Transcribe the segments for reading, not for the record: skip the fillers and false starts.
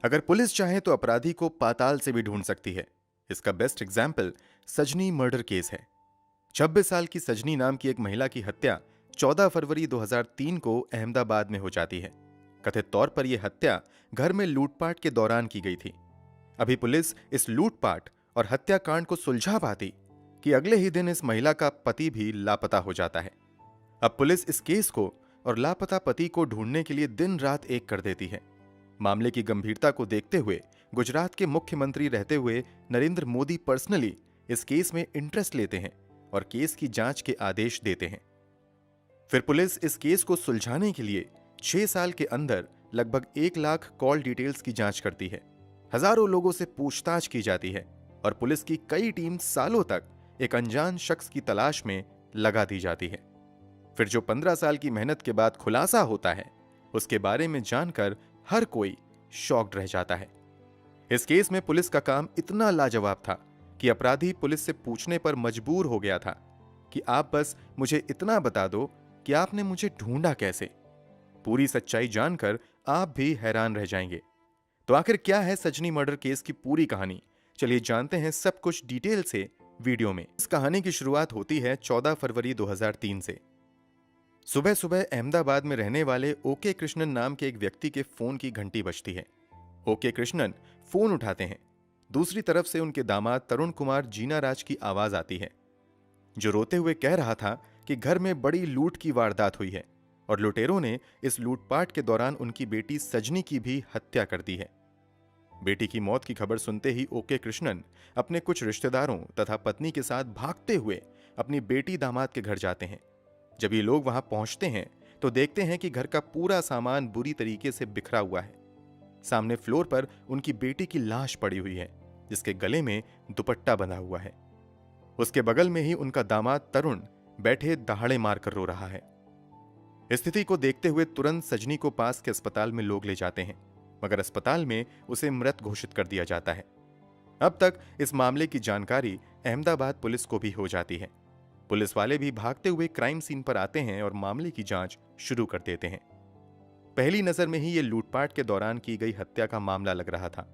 अगर पुलिस चाहे तो अपराधी को पाताल से भी ढूंढ सकती है। इसका बेस्ट एग्जाम्पल सजनी मर्डर केस है। 26 साल की सजनी नाम की एक महिला की हत्या 14 फरवरी 2003 को अहमदाबाद में हो जाती है। कथित तौर पर यह हत्या घर में लूटपाट के दौरान की गई थी। अभी पुलिस इस लूटपाट और हत्याकांड को सुलझा पाती कि अगले ही दिन इस महिला का पति भी लापता हो जाता है। अब पुलिस इस केस को और लापता पति को ढूंढने के लिए दिन रात एक कर देती है। मामले की गंभीरता को देखते हुए गुजरात के मुख्यमंत्री रहते हुए नरेंद्र मोदी पर्सनली इस केस में इंटरेस्ट लेते हैं और केस की जांच के आदेश देते हैं। फिर पुलिस इस केस को सुलझाने के लिए 6 साल के अंदर लगभग 1 लाख कॉल डिटेल्स की जांच करती है। हजारों लोगों से पूछताछ की जाती है और पुलिस की कई टीम सालों तक एक अनजान शख्स की तलाश में लगा दी जाती है। फिर जो 15 साल की मेहनत के बाद खुलासा होता है, उसके बारे में जानकर हर कोई शॉक्ड रह जाता है। इस केस में पुलिस का काम इतना लाजवाब था कि अपराधी पुलिस से पूछने पर मजबूर हो गया था कि आप बस मुझे इतना बता दो कि आपने मुझे ढूंढा कैसे। पूरी सच्चाई जानकर आप भी हैरान रह जाएंगे। तो आखिर क्या है सजनी मर्डर केस की पूरी कहानी? चलिए जानते हैं सब कुछ डिटेल से वीडियो में। इस कहानी की शुरुआत होती है 14 फरवरी 2003 से। सुबह सुबह अहमदाबाद में रहने वाले ओके कृष्णन नाम के एक व्यक्ति के फोन की घंटी बजती है। ओके कृष्णन फोन उठाते हैं। दूसरी तरफ से उनके दामाद तरुण कुमार जीना राज की आवाज आती है, जो रोते हुए कह रहा था कि घर में बड़ी लूट की वारदात हुई है और लुटेरों ने इस लूटपाट के दौरान उनकी बेटी सजनी की भी हत्या कर दी है। बेटी की मौत की खबर सुनते ही ओके कृष्णन अपने कुछ रिश्तेदारों तथा पत्नी के साथ भागते हुए अपनी बेटी दामाद के घर जाते हैं। जब ये लोग वहां पहुंचते हैं तो देखते हैं कि घर का पूरा सामान बुरी तरीके से बिखरा हुआ है। सामने फ्लोर पर उनकी बेटी की लाश पड़ी हुई है, जिसके गले में दुपट्टा बंधा हुआ है। उसके बगल में ही उनका दामाद तरुण बैठे दहाड़े मारकर रो रहा है। स्थिति को देखते हुए तुरंत सजनी को पास के अस्पताल में लोग ले जाते हैं, मगर अस्पताल में उसे मृत घोषित कर दिया जाता है। अब तक इस मामले की जानकारी अहमदाबाद पुलिस को भी हो जाती है। पुलिस वाले भी भागते हुए क्राइम सीन पर आते हैं और मामले की जांच शुरू कर देते हैं। पहली नजर में ही यह लूटपाट के दौरान की गई हत्या का मामला लग रहा था।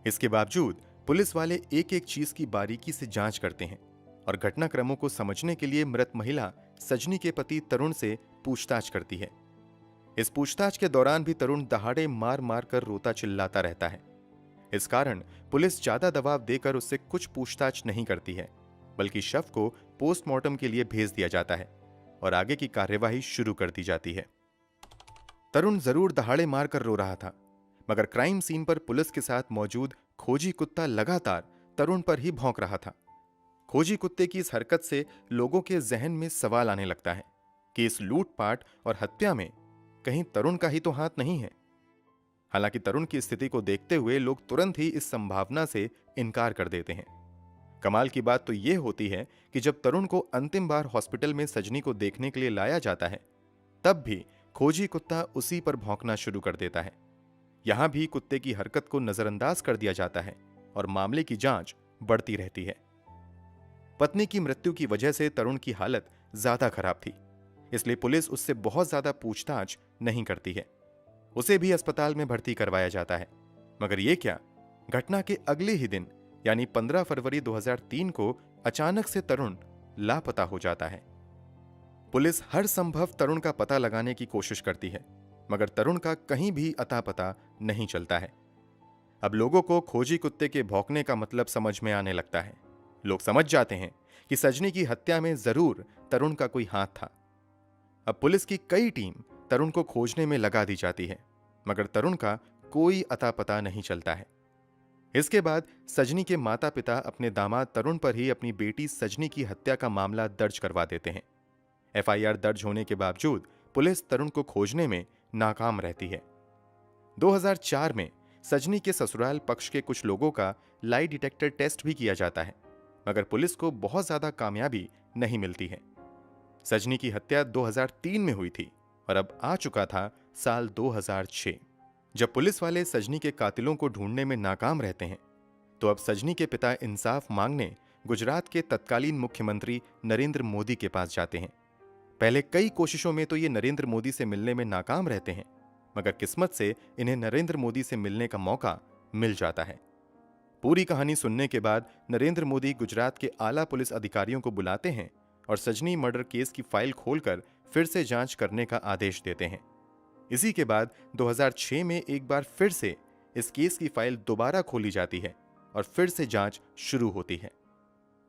इसके बावजूद पुलिस वाले एक एक चीज की बारीकी से जांच करते हैं और घटनाक्रमों को समझने के लिए मृत महिला सजनी के पति तरुण से पूछताछ करती है। इस पूछताछ के दौरान भी तरुण दहाड़े मार मार कर रोता चिल्लाता रहता है। इस कारण पुलिस ज्यादा दबाव देकर उससे कुछ पूछताछ नहीं करती है, बल्कि शव को पोस्टमार्टम के लिए भेज दिया जाता है और आगे की कार्यवाही शुरू कर दी जाती है। तरुण जरूर दहाड़े मार कर रो रहा था, मगर क्राइम सीन पर पुलिस के साथ मौजूद खोजी कुत्ता लगातार तरुण पर ही भौंक रहा था। खोजी कुत्ते की इस हरकत से लोगों के जहन में सवाल आने लगता है कि इस लूटपाट और हत्या में कहीं तरुण का ही तो हाथ नहीं है। हालांकि तरुण की स्थिति को देखते हुए लोग तुरंत ही इस संभावना से इनकार कर देते हैं। कमाल की बात तो यह होती है कि जब तरुण को अंतिम बार हॉस्पिटल में सजनी को देखने के लिए लाया जाता है, तब भी खोजी कुत्ता उसी पर भौंकना शुरू कर देता है। यहां भी कुत्ते की हरकत को नजरअंदाज कर दिया जाता है और मामले की जांच बढ़ती रहती है। पत्नी की मृत्यु की वजह से तरुण की हालत ज्यादा खराब थी, इसलिए पुलिस उससे बहुत ज्यादा पूछताछ नहीं करती है। उसे भी अस्पताल में भर्ती करवाया जाता है। मगर यह क्या, घटना के अगले ही दिन यानी 15 फरवरी 2003 को अचानक से तरुण लापता हो जाता है। पुलिस हर संभव तरुण का पता लगाने की कोशिश करती है, मगर तरुण का कहीं भी अता पता नहीं चलता है। अब लोगों को खोजी कुत्ते के भौंकने का मतलब समझ में आने लगता है। लोग समझ जाते हैं कि सजनी की हत्या में जरूर तरुण का कोई हाथ था। अब पुलिस की कई टीम तरुण को खोजने में लगा दी जाती है, मगर तरुण का कोई अता पता नहीं चलता है। इसके बाद सजनी के माता पिता अपने दामाद तरुण पर ही अपनी बेटी सजनी की हत्या का मामला दर्ज करवा देते हैं। एफआईआर दर्ज होने के बावजूद पुलिस तरुण को खोजने में नाकाम रहती है। 2004 में सजनी के ससुराल पक्ष के कुछ लोगों का लाई डिटेक्टर टेस्ट भी किया जाता है, मगर पुलिस को बहुत ज्यादा कामयाबी नहीं मिलती है। सजनी की हत्या 2003 में हुई थी और अब आ चुका था साल 2006। जब पुलिस वाले सजनी के कातिलों को ढूंढने में नाकाम रहते हैं, तो अब सजनी के पिता इंसाफ मांगने गुजरात के तत्कालीन मुख्यमंत्री नरेंद्र मोदी के पास जाते हैं। पहले कई कोशिशों में तो ये नरेंद्र मोदी से मिलने में नाकाम रहते हैं, मगर किस्मत से इन्हें नरेंद्र मोदी से मिलने का मौका मिल जाता है। पूरी कहानी सुनने के बाद नरेंद्र मोदी गुजरात के आला पुलिस अधिकारियों को बुलाते हैं और सजनी मर्डर केस की फाइल खोलकर फिर से जांच करने का आदेश देते हैं। इसी के बाद 2006 में एक बार फिर से इस केस की फाइल दोबारा खोली जाती है और फिर से जांच शुरू होती है।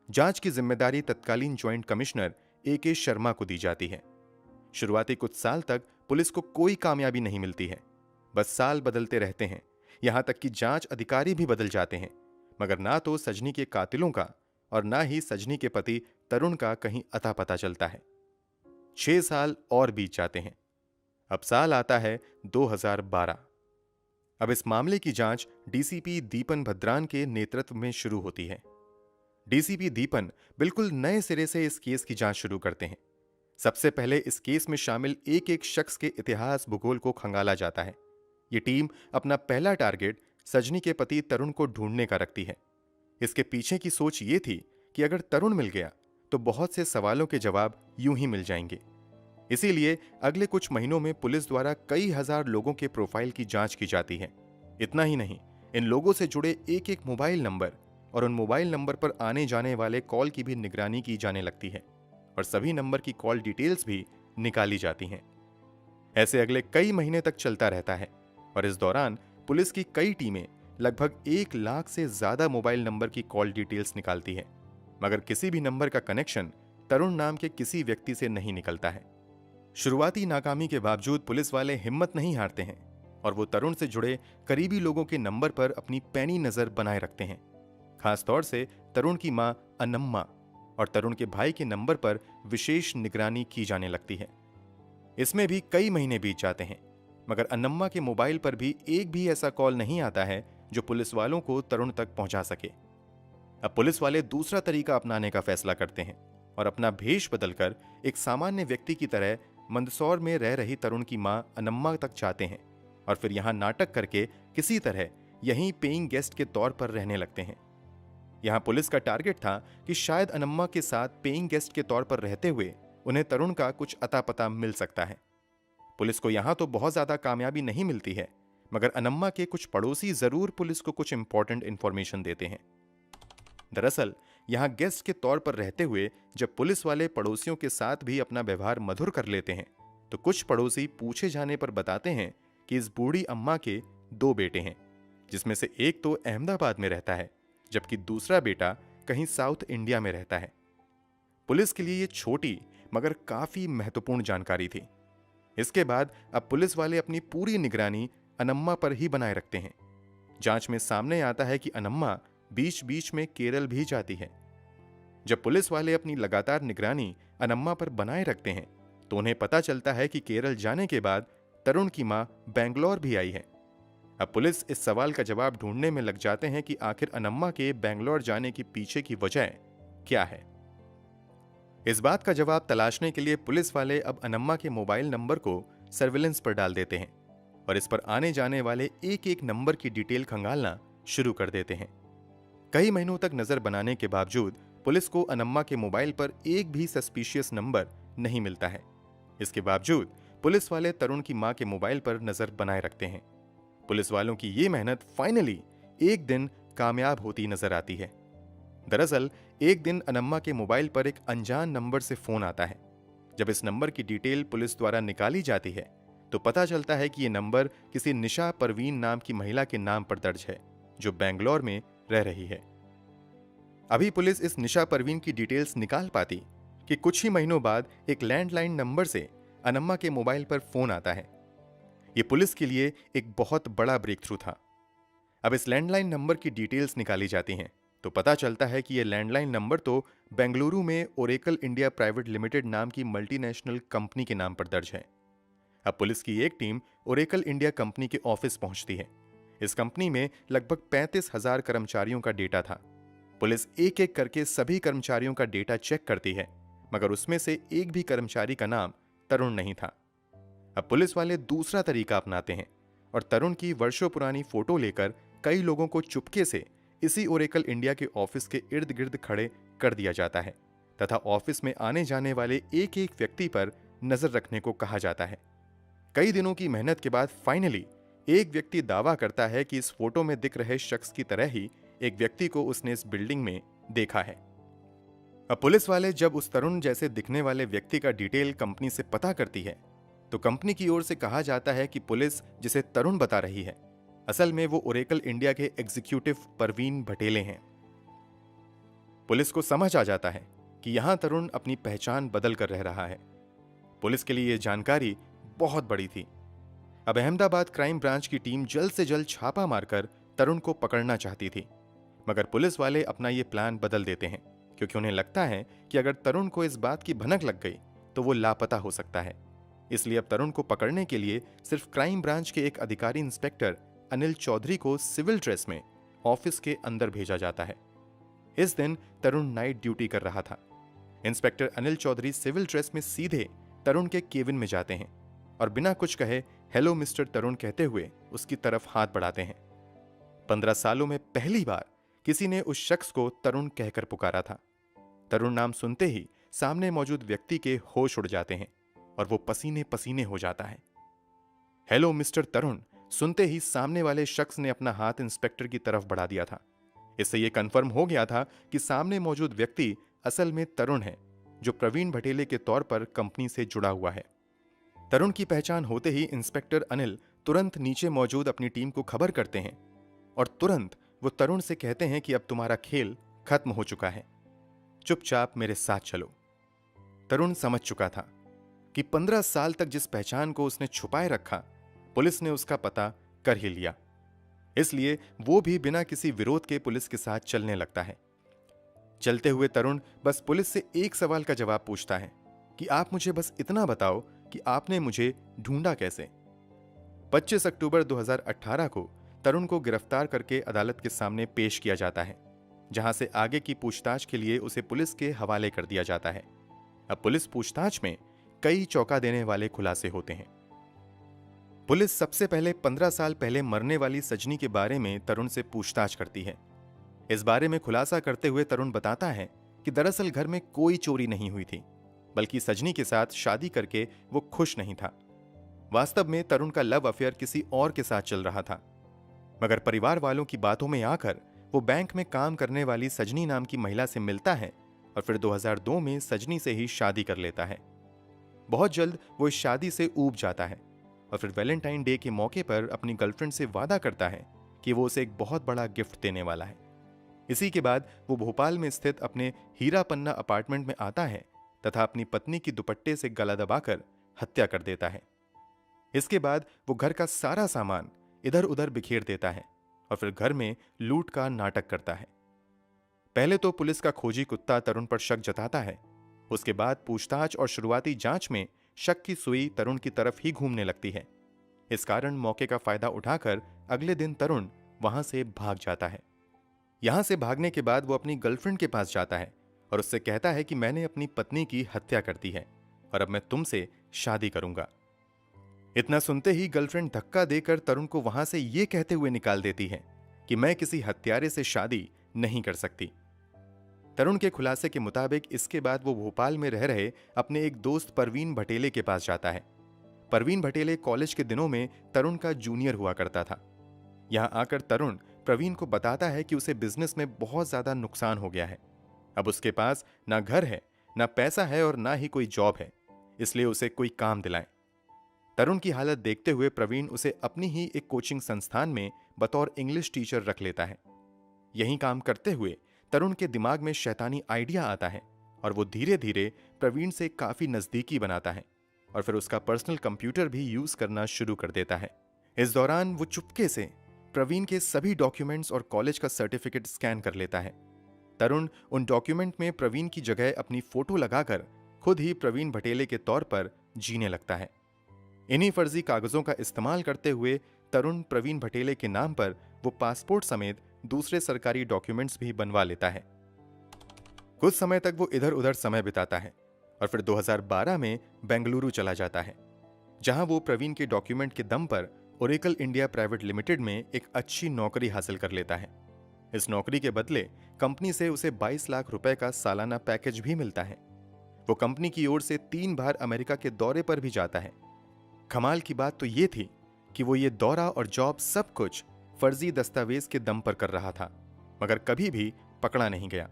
जांच की जिम्मेदारी तत्कालीन ज्वाइंट कमिश्नर AK शर्मा को दी जाती है। शुरुआती कुछ साल तक पुलिस को कोई कामयाबी नहीं मिलती है। बस साल बदलते रहते हैं, यहां तक कि जांच अधिकारी भी बदल जाते हैं, मगर ना तो सजनी के कातिलों का और ना ही सजनी के पति तरुण का कहीं अता पता चलता है। 6 साल और बीत जाते हैं। अब साल आता है 2012। अब इस मामले की जांच DCP दीपन भद्रान के नेतृत्व में शुरू होती है। DCP दीपन बिल्कुल नए सिरे से इस केस की जांच शुरू करते हैं। सबसे पहले इस केस में शामिल एक एक शख्स के इतिहास भूगोल को खंगाला जाता है। ये टीम अपना पहला टारगेट सजनी के पति तरुण को ढूंढने का रखती है। इसके पीछे की सोच ये थी कि अगर तरुण मिल गया तो बहुत से सवालों के जवाब यूं ही मिल जाएंगे। इसीलिए अगले कुछ महीनों में पुलिस द्वारा कई हजार लोगों के प्रोफाइल की जांच की जाती है। इतना ही नहीं, इन लोगों से जुड़े एक एक मोबाइल नंबर और उन मोबाइल नंबर पर आने जाने वाले कॉल की भी निगरानी की जाने लगती है और सभी नंबर की कॉल डिटेल्स भी निकाली जाती हैं। ऐसे अगले कई महीने तक चलता रहता है और इस दौरान पुलिस की कई टीमें लगभग 1 लाख से ज्यादा मोबाइल नंबर की कॉल डिटेल्स निकालती है, मगर किसी भी नंबर का कनेक्शन तरुण नाम के किसी व्यक्ति से नहीं निकलता है। शुरुआती नाकामी के बावजूद पुलिस वाले हिम्मत नहीं हारते हैं और वो तरुण से जुड़े करीबी लोगों के नंबर पर अपनी पैनी नजर बनाए रखते हैं। खास तौर से तरुण की मां अनम्मा और तरुण के भाई के नंबर पर विशेष निगरानी की जाने लगती है। इसमें भी कई महीने बीत जाते हैं, मगर अनम्मा के मोबाइल पर भी एक भी ऐसा कॉल नहीं आता है जो पुलिस वालों को तरुण तक पहुंचा सके। अब पुलिस वाले दूसरा तरीका अपनाने का फैसला करते हैं और अपना भेष बदलकर एक सामान्य व्यक्ति की तरह मंदसौर में रह रही तरुण की मां अनम्मा तक जाते हैं और फिर यहां नाटक करके किसी तरह यहीं पेइंग गेस्ट के तौर पर रहने लगते हैं। यहां पुलिस का टारगेट था कि शायद अनम्मा के साथ पेइंग गेस्ट के तौर पर रहते हुए उन्हें तरुण का कुछ अता पता मिल सकता है। पुलिस को यहां तो बहुत ज्यादा कामयाबी नहीं मिलती है, मगर अनम्मा के कुछ पड़ोसी जरूर पुलिस को कुछ इंपॉर्टेंट इंफॉर्मेशन देते हैं। दरअसल यहां गेस्ट के तौर पर रहते हुए जब पुलिस वाले पड़ोसियों के साथ भी अपना व्यवहार मधुर कर लेते हैं तो कुछ पड़ोसी पूछे जाने पर बताते हैं कि इस बूढ़ी अम्मा के 2 बेटे हैं, जिसमें से एक तो अहमदाबाद में रहता है जबकि दूसरा बेटा कहीं साउथ इंडिया में रहता है। पुलिस के लिए ये छोटी मगर काफी महत्वपूर्ण जानकारी थी। इसके बाद अब पुलिस वाले अपनी पूरी निगरानी अनम्मा पर ही बनाए रखते हैं। जांच में सामने आता है कि अनम्मा बीच बीच में केरल भी जाती है। जब पुलिस वाले अपनी लगातार निगरानी अनम्मा पर बनाए रखते हैं तो उन्हें पता चलता है कि केरल जाने के बाद तरुण की मां बेंगलोर भी आई है। अब पुलिस इस सवाल का जवाब ढूंढने में लग जाते हैं कि आखिर अनम्मा के बेंगलोर जाने के पीछे की वजह क्या है। इस बात का जवाब तलाशने के लिए पुलिस वाले अब अनम्मा के मोबाइल नंबर को सर्विलेंस पर डाल देते हैं और इस पर आने जाने वाले एक एक नंबर की डिटेल खंगालना शुरू कर देते हैं। कई महीनों तक नजर बनाने के बावजूद पुलिस को अनम्मा के मोबाइल पर एक भी सस्पिशियस नंबर नहीं मिलता है। इसके बावजूद पुलिस वाले तरुण की मां के मोबाइल पर नजर बनाए रखते हैं। पुलिस वालों की ये मेहनत फाइनली एक दिन कामयाब होती नजर आती है। दरअसल एक दिन अनम्मा के मोबाइल पर एक अनजान नंबर से फोन आता है। जब इस नंबर की डिटेल पुलिस द्वारा निकाली जाती है तो पता चलता है कि यह नंबर किसी निशा परवीन नाम की महिला के नाम पर दर्ज है जो बेंगलोर में रह रही है। अभी पुलिस इस निशा परवीन की डिटेल्स निकाल पाती कि कुछ ही महीनों बाद एक लैंडलाइन नंबर से अनम्मा के मोबाइल पर फोन आता है। यह पुलिस के लिए एक बहुत बड़ा ब्रेक थ्रू था। अब इस लैंडलाइन नंबर की डिटेल्स निकाली जाती हैं तो पता चलता है कि यह लैंडलाइन नंबर तो बेंगलुरु में ओरेकल इंडिया प्राइवेट लिमिटेड नाम की मल्टीनेशनल कंपनी के नाम पर दर्ज है। अब पुलिस की एक टीम ओरेकल इंडिया कंपनी के ऑफिस पहुंचती है। इस कंपनी में लगभग 35,000 कर्मचारियों का डेटा था। पुलिस एक एक करके सभी कर्मचारियों का डेटा चेक करती है, मगर उसमें से एक भी कर्मचारी का नाम तरुण नहीं था। अब पुलिस वाले दूसरा तरीका अपनाते हैं और तरुण की वर्षों पुरानी फोटो लेकर कई लोगों को चुपके से इसी ओरेकल इंडिया के ऑफिस के इर्द गिर्द खड़े कर दिया जाता है तथा ऑफिस में आने जाने वाले एक एक व्यक्ति पर नजर रखने को कहा जाता है। कई दिनों की मेहनत के बाद फाइनली एक व्यक्ति दावा करता है कि इस फोटो में दिख रहे शख्स की तरह ही एक व्यक्ति को उसने इस बिल्डिंग में देखा है। अब पुलिस वाले जब उस तरुण जैसे दिखने वाले व्यक्ति का डिटेल कंपनी से पता करती है, तो कंपनी की ओर से कहा जाता है कि पुलिस जिसे तरुण बता रही है, असल में वो ओरेकल इंडिया के एग्जीक्यूटिव परवीन भटेले हैं। पुलिस को समझ आ जाता है कि यहां तरुण अपनी पहचान बदल कर रह रहा है। पुलिस के लिए यह जानकारी बहुत बड़ी थी। अब अहमदाबाद क्राइम ब्रांच की टीम जल्द से जल्द छापा मारकर तरुण को पकड़ना चाहती थी, मगर पुलिस वाले अपना ये प्लान बदल देते हैं, क्योंकि उन्हें लगता है कि अगर तरुण को इस बात की भनक लग गई तो वो लापता हो सकता है। इसलिए अब तरुण को पकड़ने के लिए सिर्फ क्राइम ब्रांच के एक अधिकारी इंस्पेक्टर अनिल चौधरी को सिविल ड्रेस में ऑफिस के अंदर भेजा जाता है। इस दिन तरुण नाइट ड्यूटी कर रहा था। Inspector Anil Chaudhary civil dress में सीधे तरुण के केबिन में जाते हैं और बिना कुछ कहे हेलो मिस्टर तरुण कहते हुए उसकी तरफ हाथ बढ़ाते हैं। 15 सालों में पहली बार किसी ने उस शख्स को तरुण कहकर पुकारा था। तरुण नाम सुनते ही सामने मौजूद व्यक्ति के होश उड़ जाते हैं और वो पसीने पसीने हो जाता है। हेलो मिस्टर तरुण सुनते ही सामने वाले शख्स ने अपना हाथ इंस्पेक्टर की तरफ बढ़ा दिया था। इससे यह कंफर्म हो गया था कि सामने मौजूद व्यक्ति असल में तरुण है, जो प्रवीण भटेले के तौर पर कंपनी से जुड़ा हुआ है। तरुण की पहचान होते ही इंस्पेक्टर अनिल तुरंत नीचे मौजूद अपनी टीम को खबर करते हैं और तुरंत वो तरुण से कहते हैं कि अब तुम्हारा खेल खत्म हो चुका है, चुपचाप मेरे साथ चलो। तरुण समझ चुका था कि 15 साल तक जिस पहचान को उसने छुपाए रखा, पुलिस ने उसका पता कर ही लिया। इसलिए वो भी बिना किसी विरोध के पुलिस के साथ चलने लगता है। चलते हुए तरुण बस पुलिस से एक सवाल का जवाब पूछता है कि आप मुझे बस इतना बताओ कि आपने मुझे ढूंढा कैसे। 25 अक्टूबर 2018 को तरुण को गिरफ्तार करके अदालत के सामने पेश किया जाता है, जहां से आगे की पूछताछ के लिए उसे पुलिस के हवाले कर दिया जाता है। अब पुलिस पूछताछ में कई चौंका देने वाले खुलासे होते हैं। पुलिस सबसे पहले 15 साल पहले मरने वाली सजनी के बारे में तरुण से पूछताछ करती है। इस बारे में खुलासा करते हुए तरुण बताता है कि दरअसल घर में कोई चोरी नहीं हुई थी, बल्कि सजनी के साथ शादी करके वो खुश नहीं था। वास्तव में तरुण का लव अफेयर किसी और के साथ चल रहा था, मगर परिवार वालों की बातों में आकर वो बैंक में काम करने वाली सजनी नाम की महिला से मिलता है और फिर 2002 में सजनी से ही शादी कर लेता है। बहुत जल्द वो इस शादी से ऊब जाता है और फिर वैलेंटाइन डे के मौके पर अपनी गर्लफ्रेंड से वादा करता है कि वो उसे एक बहुत बड़ा गिफ्ट देने वाला है। इसी के बाद वो भोपाल में स्थित अपने हीरा पन्ना अपार्टमेंट में आता है तथा अपनी पत्नी की दुपट्टे से गला दबाकर हत्या कर देता है। इसके बाद वो घर का सारा सामान इधर उधर बिखेर देता है और फिर घर में लूट का नाटक करता है। पहले तो पुलिस का खोजी कुत्ता तरुण पर शक जताता है। उसके बाद पूछताछ और शुरुआती जांच में शक की सुई तरुण की तरफ ही घूमने लगती है। इस कारण मौके का फायदा उठाकर अगले दिन तरुण वहां से भाग जाता है। यहां से भागने के बाद वो अपनी गर्लफ्रेंड के पास जाता है और उससे कहता है कि मैंने अपनी पत्नी की हत्या कर दी है और अब मैं तुमसे शादी करूंगा। इतना सुनते ही गर्लफ्रेंड धक्का देकर तरुण को वहां से यह कहते हुए निकाल देती है कि मैं किसी हत्यारे से शादी नहीं कर सकती। तरुण के खुलासे के मुताबिक इसके बाद वो भोपाल में रह रहे अपने एक दोस्त परवीन भटेले के पास जाता है। परवीन भटेले कॉलेज के दिनों में तरुण का जूनियर हुआ करता था। यहां आकर तरुण प्रवीण को बताता है कि उसे बिजनेस में बहुत ज्यादा नुकसान हो गया है। अब उसके पास ना घर है, ना पैसा है और ना ही कोई जॉब है, इसलिए उसे कोई काम दिलाएं। तरुण की हालत देखते हुए प्रवीण उसे अपनी ही एक कोचिंग संस्थान में बतौर इंग्लिश टीचर रख लेता है। यहीं काम करते हुए तरुण के दिमाग में शैतानी आइडिया आता है और वो धीरे धीरे प्रवीण से काफी नजदीकी बनाता है और फिर उसका पर्सनल कंप्यूटर भी यूज करना शुरू कर देता है। इस दौरान वो चुपके से प्रवीण के सभी डॉक्यूमेंट्स और कॉलेज का सर्टिफिकेट स्कैन कर लेता है। तरुण उन डॉक्यूमेंट में प्रवीण की जगह अपनी फोटो लगाकर खुद ही प्रवीण भटेले के तौर पर जीने लगता है। इन्हीं फर्जी कागजों का इस्तेमाल करते हुए तरुण प्रवीण भटेले के नाम पर वो पासपोर्ट समेत दूसरे सरकारी डॉक्यूमेंट्स भी बनवा लेता है। कुछ समय तक वो इधर उधर समय बिताता है और फिर 2012 में बेंगलुरु चला जाता है, जहां वो प्रवीण के डॉक्यूमेंट के दम पर ओरेकल इंडिया प्राइवेट लिमिटेड में एक अच्छी नौकरी हासिल कर लेता है। इस नौकरी के बदले कंपनी से उसे 22 लाख रुपए का सालाना पैकेज भी मिलता है। वो कंपनी की ओर से 3 बार अमेरिका के दौरे पर भी जाता है। कमाल की बात तो ये थी कि वो ये दौरा और जॉब सब कुछ फर्जी दस्तावेज के दम पर कर रहा था, मगर कभी भी पकड़ा नहीं गया।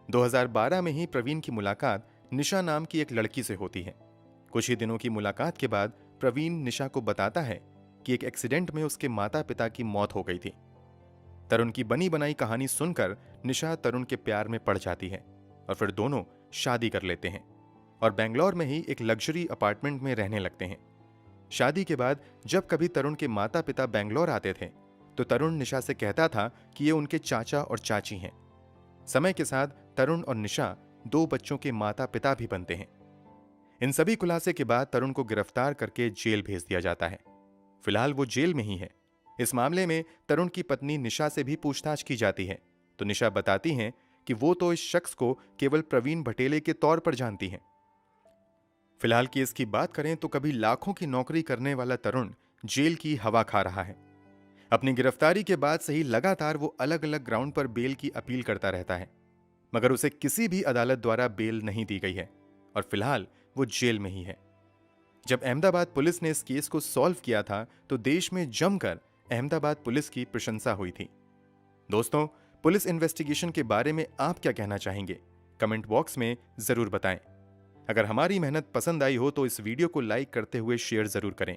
2012 में ही प्रवीण की मुलाकात निशा नाम की एक लड़की से होती है। कुछ ही दिनों की मुलाकात के बाद प्रवीण निशा को बताता है कि एक एक्सीडेंट में उसके माता पिता की मौत हो गई थी। तरुण की बनी बनाई कहानी सुनकर निशा तरुण के प्यार में पड़ जाती है और फिर दोनों शादी कर लेते हैं और बेंगलोर में ही एक लग्जरी अपार्टमेंट में रहने लगते हैं। शादी के बाद जब कभी तरुण के माता पिता बेंगलोर आते थे तो तरुण निशा से कहता था कि ये उनके चाचा और चाची हैं। समय के साथ तरुण और निशा 2 बच्चों के माता पिता भी बनते हैं। इन सभी खुलासे के बाद तरुण को गिरफ्तार करके जेल भेज दिया जाता है। फिलहाल वो जेल में ही है। इस मामले में तरुण की पत्नी निशा से भी पूछताछ की जाती है तो निशा बताती हैं कि वो तो इस शख्स को केवल प्रवीण भटेले के तौर पर जानती हैं। फिलहाल केस की बात करें तो कभी लाखों की नौकरी करने वाला तरुण जेल की हवा खा रहा है। अपनी गिरफ्तारी के बाद से ही लगातार वो अलग अलग ग्राउंड पर बेल की अपील करता रहता है, मगर उसे किसी भी अदालत द्वारा बेल नहीं दी गई है और फिलहाल वो जेल में ही है। जब अहमदाबाद पुलिस ने इस केस को सॉल्व किया था तो देश में जमकर अहमदाबाद पुलिस की प्रशंसा हुई थी। दोस्तों, पुलिस इन्वेस्टिगेशन के बारे में आप क्या कहना चाहेंगे? कमेंट बॉक्स में जरूर बताएं। अगर हमारी मेहनत पसंद आई हो तो इस वीडियो को लाइक करते हुए शेयर जरूर करें।